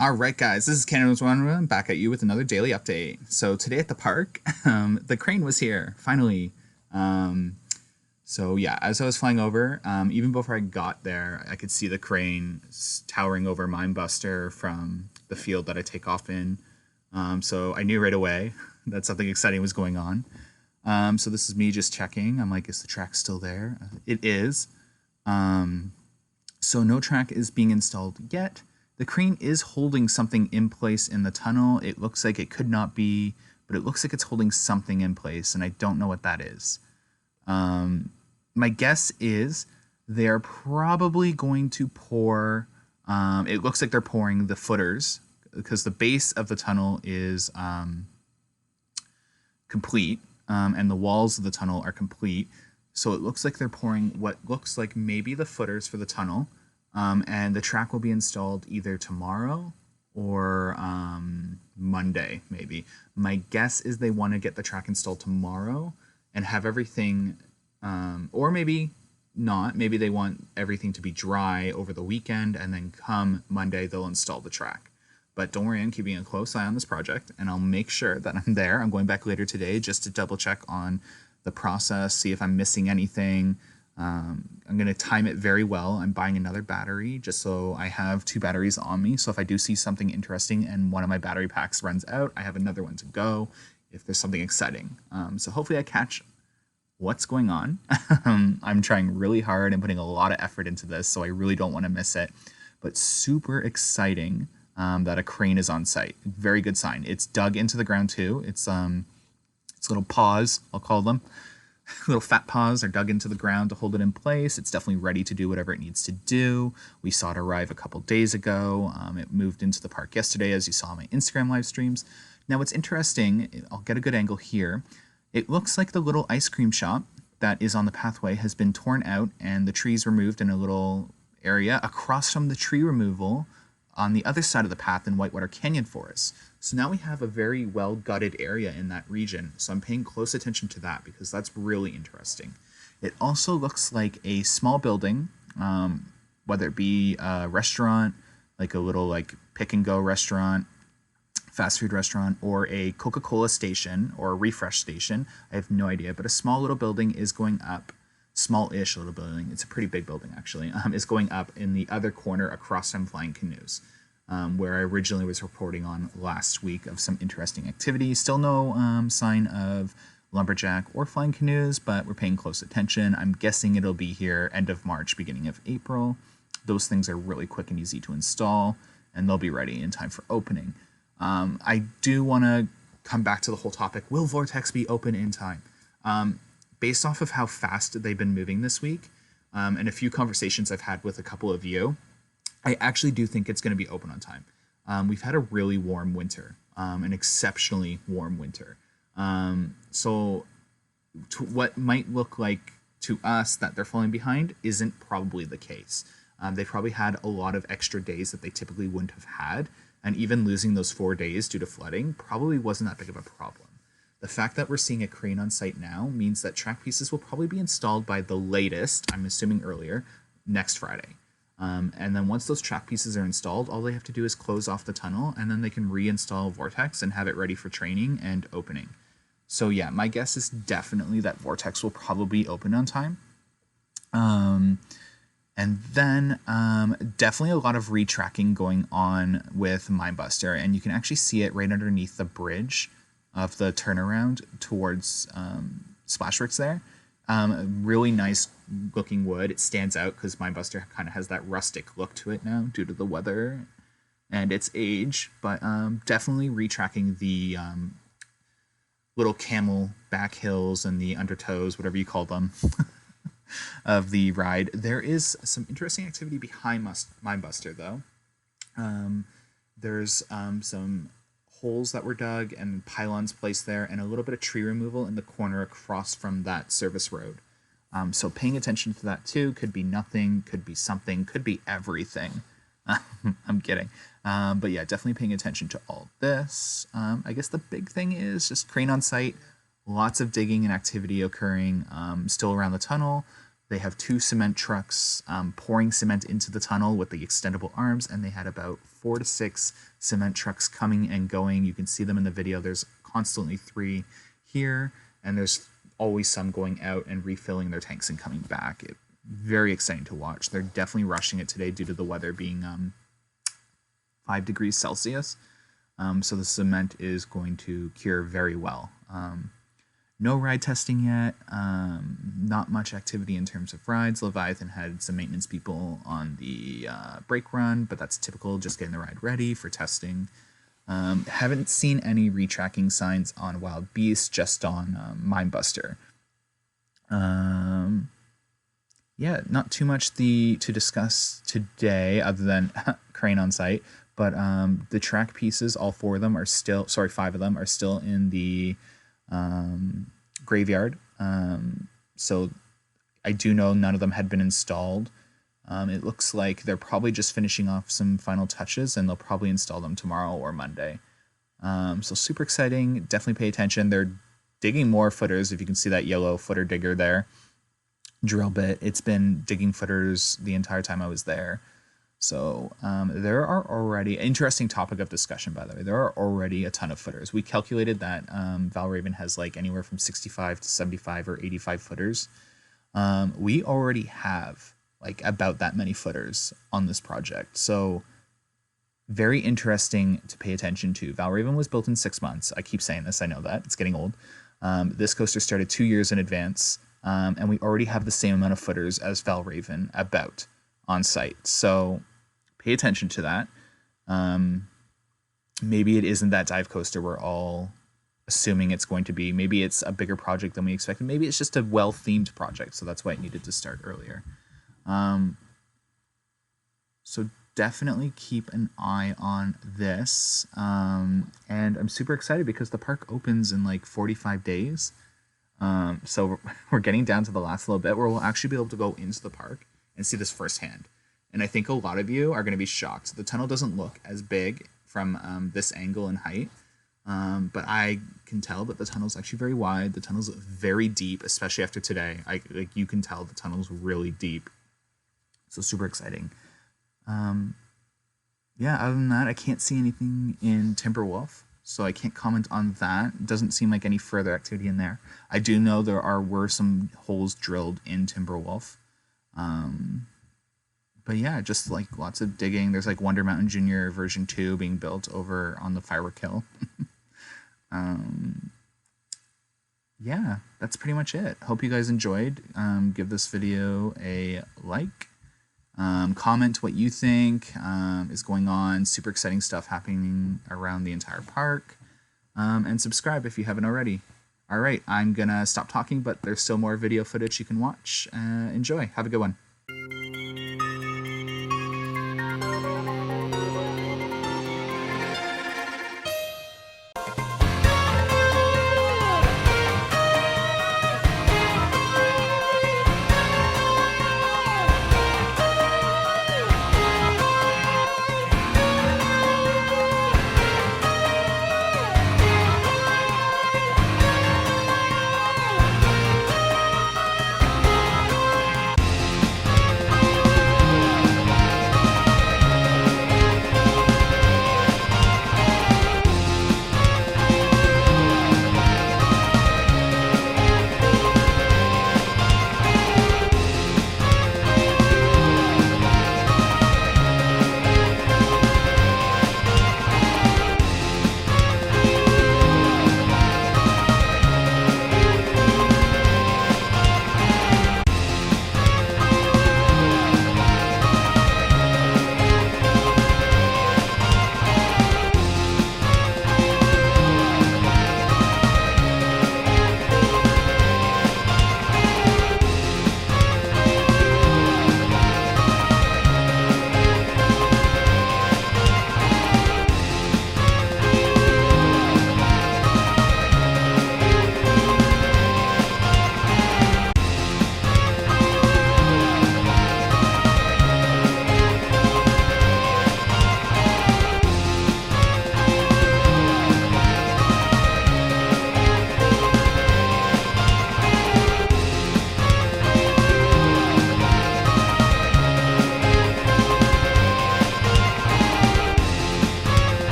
All right, guys, this is Canada's One back at you with another daily update. So today at the park, the crane was here finally. Um, so yeah, as I was flying over, even before I got there, I could see the crane towering over Mindbuster from the field that I take off in. So I knew right away that something exciting was going on. So this is me just checking. I'm like, is the track still there? It is. So no track is being installed yet. The crane is holding something in place in the tunnel. It looks like it could not be, but it looks like it's holding something in place, and I don't know what that is. My guess is they're probably going to pour, it looks like they're pouring the footers because the base of the tunnel is complete, and the walls of the tunnel are complete. So it looks like they're pouring what looks like maybe the footers for the tunnel, and the track will be installed either tomorrow or Monday, maybe. My guess is they want to get the track installed tomorrow and have everything, or maybe not. Maybe they want everything to be dry over the weekend, and then come Monday, they'll install the track. But don't worry, I'm keeping a close eye on this project, and I'll make sure that I'm there. I'm going back later today just to double check on the process, see if I'm missing anything. I'm going to time it very well. I'm buying another battery just so I have two batteries on me. So if I do see something interesting and one of my battery packs runs out, I have another one to go if there's something exciting. So hopefully I catch what's going on. I'm trying really hard and putting a lot of effort into this, so I really don't want to miss it. But super exciting that a crane is on site. Very good sign. It's dug into the ground too. It's little paws, I'll call them. Little fat paws are dug into the ground to hold it in place. It's definitely ready to do whatever it needs to do. We saw it arrive a couple days ago. It moved into the park yesterday, as you saw in my Instagram live streams. Now, what's interesting, I'll get a good angle here. It looks like the little ice cream shop that is on the pathway has been torn out and the trees removed in a little area across from the tree removal on the other side of the path in Whitewater Canyon Forest. So now we have a very well gutted area in that region. So I'm paying close attention to that because that's really interesting. It also looks like a small building, whether it be a restaurant, like a little like pick and go restaurant, fast food restaurant, or a Coca-Cola station or a refresh station. I have no idea, but a small little building is going up. Small-ish little building. It's a pretty big building, actually. Is going up in the other corner across from Flying Canoes, where I originally was reporting on last week of some interesting activity. Still no sign of lumberjack or flying canoes, but we're paying close attention. I'm guessing it'll be here end of March, beginning of April. Those things are really quick and easy to install, and they'll be ready in time for opening. I do want to come back to the whole topic. Will Vortex be open in time? Based off of how fast they've been moving this week, and a few conversations I've had with a couple of you, I actually do think it's going to be open on time. We've had a really warm winter, an exceptionally warm winter. So what might look like to us that they're falling behind isn't probably the case. They probably had a lot of extra days that they typically wouldn't have had, and even losing those 4 days due to flooding probably wasn't that big of a problem. The fact that we're seeing a crane on site now means that track pieces will probably be installed by the latest, I'm assuming earlier, next Friday. And then once those track pieces are installed, all they have to do is close off the tunnel, and then they can reinstall Vortex and have it ready for training and opening. So yeah, my guess is definitely that Vortex will probably open on time. And then definitely a lot of retracking going on with Mindbuster, and you can actually see it right underneath the bridge of the turnaround towards Splashworks there. Really nice looking wood. It stands out because Mindbuster kind of has that rustic look to it now due to the weather and its age, but definitely retracking the little camel back hills and the undertows, whatever you call them, of the ride. There is some interesting activity behind Mindbuster though. There's some holes that were dug and pylons placed there, and a little bit of tree removal in the corner across from that service road. So paying attention to that too. Could be nothing, could be something, could be everything. I'm kidding. But yeah, definitely paying attention to all this. I guess the big thing is just crane on site, lots of digging and activity occurring still around the tunnel. They have 2 cement trucks pouring cement into the tunnel with the extendable arms, and they had about 4 to 6 cement trucks coming and going. You can see them in the video. There's constantly 3 here, and there's always some going out and refilling their tanks and coming back. Very exciting to watch. They're definitely rushing it today due to the weather being 5 degrees Celsius. So the cement is going to cure very well. No ride testing yet. Not much activity in terms of rides. Leviathan had some maintenance people on the brake run, but that's typical, just getting the ride ready for testing. Haven't seen any retracking signs on Wild Beast, just on Mindbuster. Yeah, not too much to discuss today other than crane on site, but the track pieces, all 4 of them are still, 5 of them are still in the graveyard. So I do know none of them had been installed. It looks like they're probably just finishing off some final touches, and they'll probably install them tomorrow or Monday. So super exciting. Definitely pay attention. They're digging more footers. If you can see that yellow footer digger there, drill bit, it's been digging footers the entire time I was there. So there are already, interesting topic of discussion, by the way, there are already a ton of footers. We calculated that Valraven has like anywhere from 65 to 75 or 85 footers. We already have like about that many footers on this project. So very interesting to pay attention to. Valraven was built in 6 months. I keep saying this, I know that, it's getting old. This coaster started 2 years in advance, and we already have the same amount of footers as Valraven about on site. So pay attention to that. Maybe it isn't that dive coaster we're all assuming it's going to be. Maybe it's a bigger project than we expected. Maybe it's just a well-themed project, so that's why it needed to start earlier. So definitely keep an eye on this. And I'm super excited because the park opens in like 45 days. So we're getting down to the last little bit where we'll actually be able to go into the park and see this firsthand. And I think a lot of you are going to be shocked. The tunnel doesn't look as big from this angle and height, but I can tell that the tunnel's actually very wide. The tunnel's very deep, especially after today. Like you can tell the tunnel's really deep. So super exciting. Yeah, other than that, I can't see anything in Timberwolf, so I can't comment on that. It doesn't seem like any further activity in there. I do know were some holes drilled in Timberwolf. But yeah, just like lots of digging. There's like Wonder Mountain Junior version 2 being built over on the Firework Hill. Yeah, that's pretty much it. Hope you guys enjoyed. Give this video a like. Comment what you think is going on. Super exciting stuff happening around the entire park. And subscribe if you haven't already. All right, I'm gonna stop talking, but there's still more video footage you can watch. Enjoy. Have a good one.